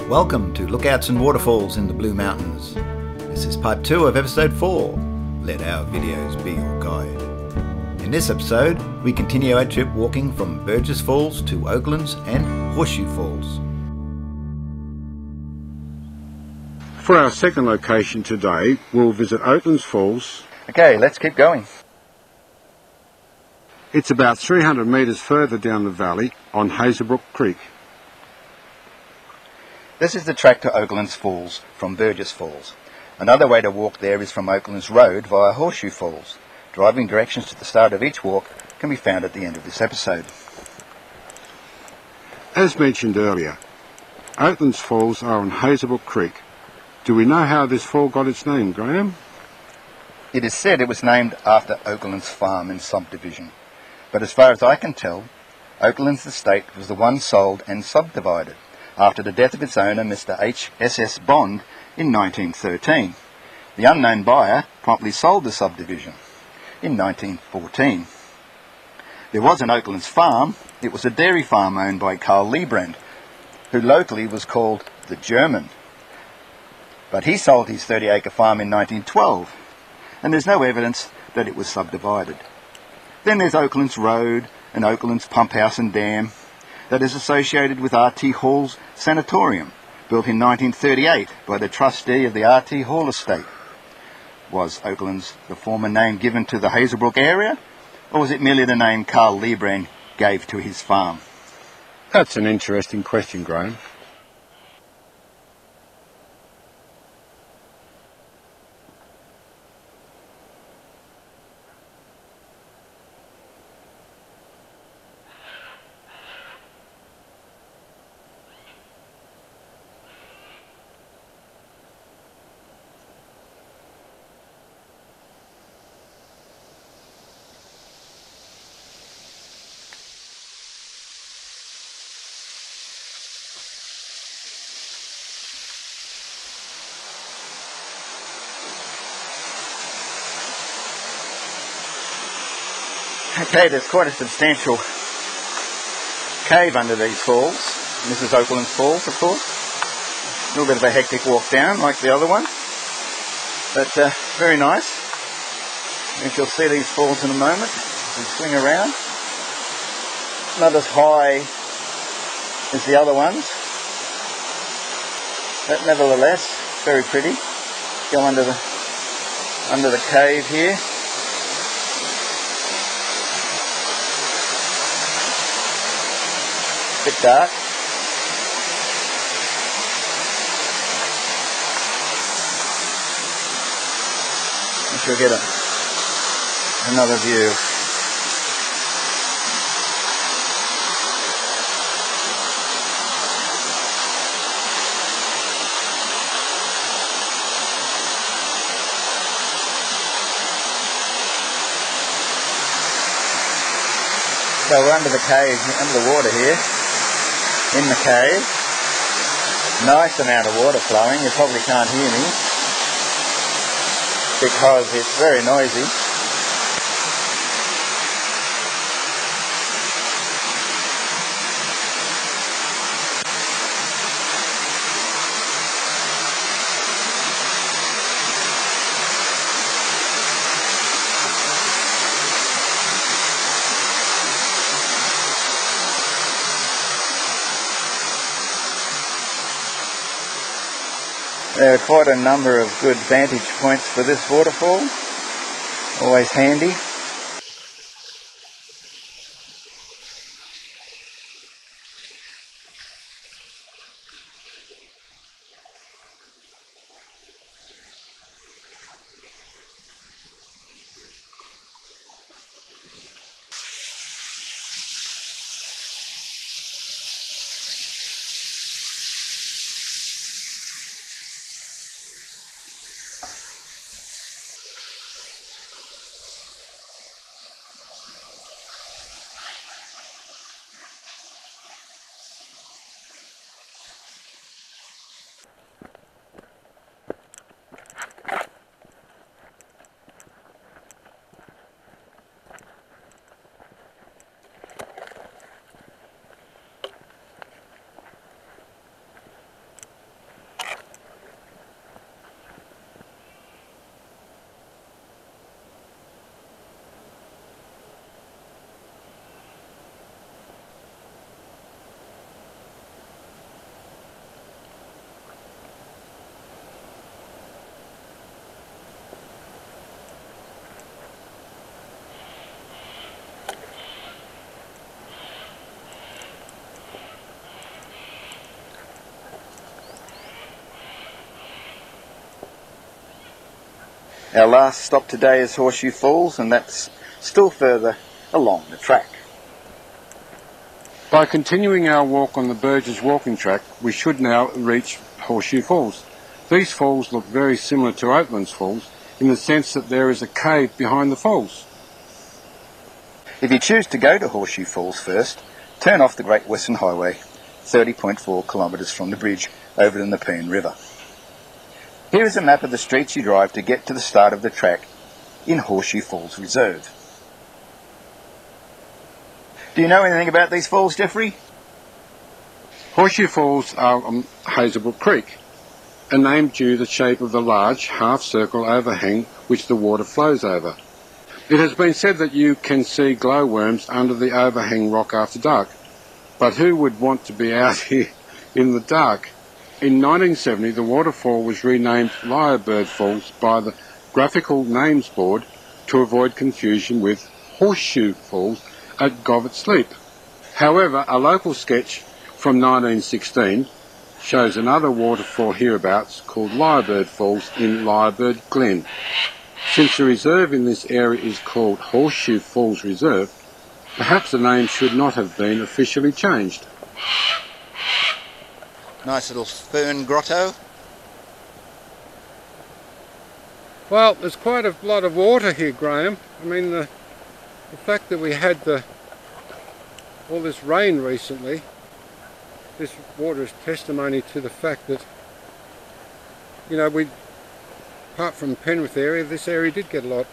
Welcome to Lookouts and Waterfalls in the Blue Mountains. This is part 2 of episode 4. Let our videos be your guide. In this episode, we continue our trip walking from Burgess Falls to Oaklands and Horseshoe Falls. For our second location today, we'll visit Oaklands Falls. Okay, let's keep going. It's about 300 metres further down the valley on Hazelbrook Creek. This is the track to Oaklands Falls from Burgess Falls. Another way to walk there is from Oaklands Road via Horseshoe Falls. Driving directions to the start of each walk can be found at the end of this episode. As mentioned earlier, Oaklands Falls are on Hazelbrook Creek. Do we know how this fall got its name, Graham? It is said it was named after Oaklands Farm and subdivision. But as far as I can tell, Oaklands estate was the one sold and subdivided after the death of its owner, Mr. H.S.S. Bond, in 1913. The unknown buyer promptly sold the subdivision in 1914. There was an Oaklands farm. It was a dairy farm owned by Carl Liebrand, who locally was called the German. But he sold his 30-acre farm in 1912, and there's no evidence that it was subdivided. Then there's Oaklands Road and Oaklands Pump House and Dam that is associated with R.T. Hall's sanatorium, built in 1938 by the trustee of the R.T. Hall estate. Was Oaklands the former name given to the Hazelbrook area, or was it merely the name Carl Liebrand gave to his farm? That's an interesting question, Graham. Okay, there's quite a substantial cave under these falls. And this is Oaklands Falls, of course. A little bit of a hectic walk down, like the other one. But very nice. And you'll see these falls in a moment as we swing around. Not as high as the other ones, but nevertheless, very pretty. Go under the cave here. Bit dark. I shall get another view. So we're under the cave, under the water here. In the cave, nice amount of water flowing. You probably can't hear me because it's very noisy. There are quite a number of good vantage points for this waterfall, always handy. Our last stop today is Horseshoe Falls, and that's still further along the track. By continuing our walk on the Burgess walking track, we should now reach Horseshoe Falls. These falls look very similar to Oaklands Falls in the sense that there is a cave behind the falls. If you choose to go to Horseshoe Falls first, turn off the Great Western Highway, 30.4 kilometres from the bridge over the Nepean River. Here is a map of the streets you drive to get to the start of the track in Horseshoe Falls Reserve. Do you know anything about these falls, Jeffrey? Horseshoe Falls are on Hazelbrook Creek, and named due to the shape of the large half-circle overhang which the water flows over. It has been said that you can see glowworms under the overhang rock after dark, but who would want to be out here in the dark? In 1970, the waterfall was renamed Lyrebird Falls by the Graphical Names Board to avoid confusion with Horseshoe Falls at Govetts Leap. However, a local sketch from 1916 shows another waterfall hereabouts called Lyrebird Falls in Lyrebird Glen. Since the reserve in this area is called Horseshoe Falls Reserve, perhaps the name should not have been officially changed. Nice little fern grotto. Well, there's quite a lot of water here, Graham. I mean, the fact that we had all this rain recently, this water is testimony to the fact that, you know, apart from Penrith area, this area did get a lot.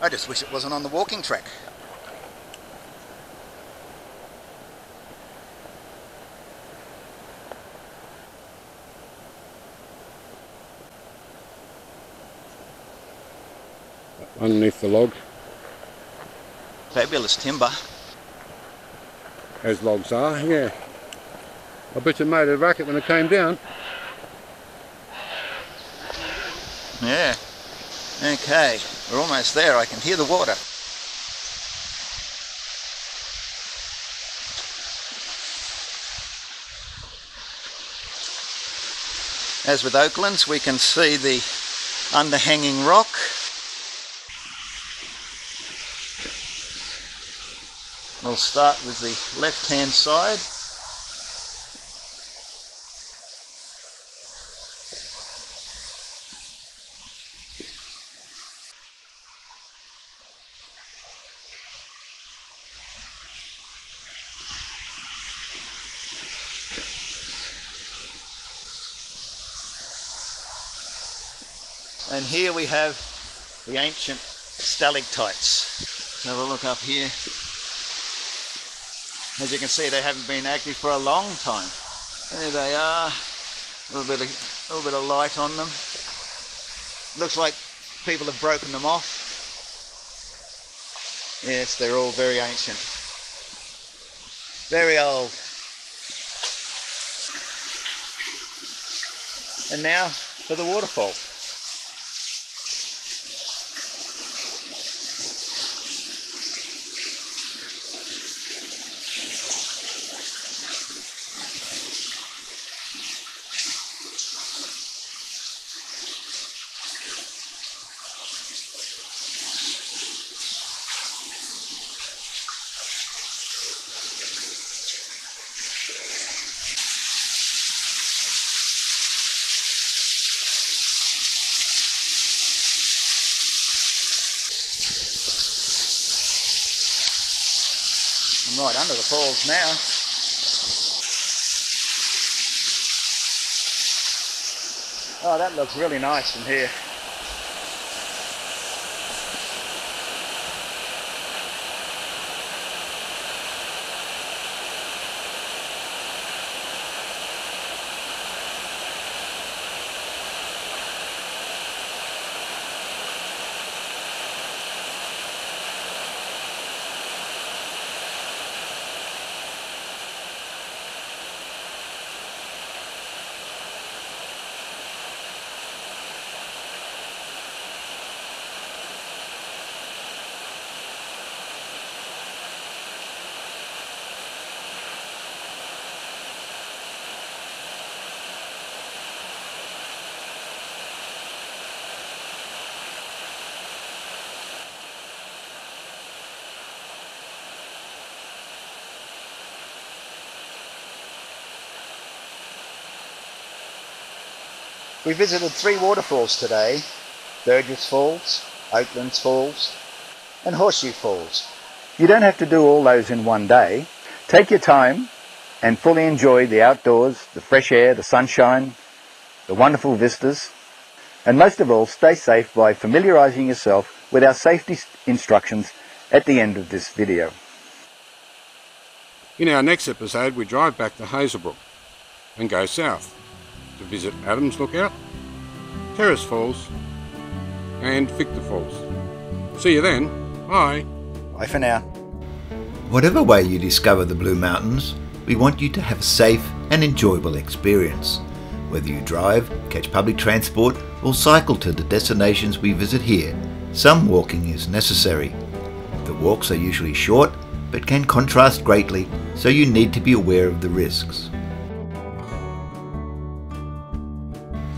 I just wish it wasn't on the walking track. Underneath the log. Fabulous timber. As logs are, yeah. I bet you made a racket when it came down. Yeah. Okay, we're almost there. I can hear the water. As with Oaklands, we can see the underhanging rock. We'll start with the left-hand side. And here we have the ancient stalactites. Have a look up here. As you can see, they haven't been active for a long time. There they are. A little bit of light on them. Looks like people have broken them off. Yes, they're all very ancient. Very old. And now for the waterfall. I'm right under the falls now. Oh, that looks really nice from here. We visited 3 waterfalls today: Burgess Falls, Oaklands Falls and Horseshoe Falls. You don't have to do all those in one day. Take your time and fully enjoy the outdoors, the fresh air, the sunshine, the wonderful vistas, and most of all, stay safe by familiarising yourself with our safety instructions at the end of this video. In our next episode, we drive back to Hazelbrook and go south to visit Adams Lookout, Terrace Falls and Victor Falls. See you then. Bye. Bye for now. Whatever way you discover the Blue Mountains, we want you to have a safe and enjoyable experience. Whether you drive, catch public transport or cycle to the destinations we visit here, some walking is necessary. The walks are usually short but can contrast greatly, so you need to be aware of the risks.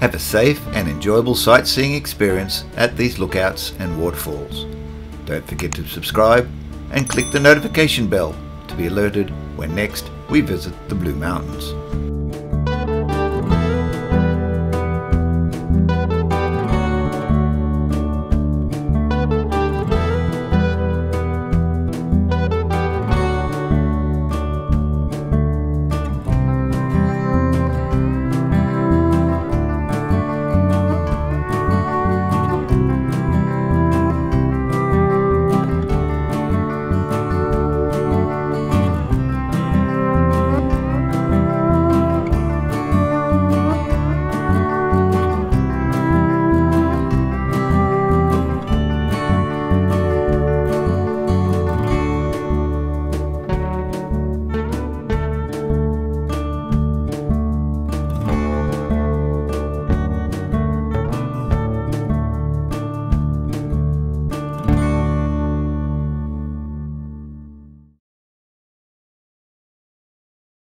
Have a safe and enjoyable sightseeing experience at these lookouts and waterfalls. Don't forget to subscribe and click the notification bell to be alerted when next we visit the Blue Mountains.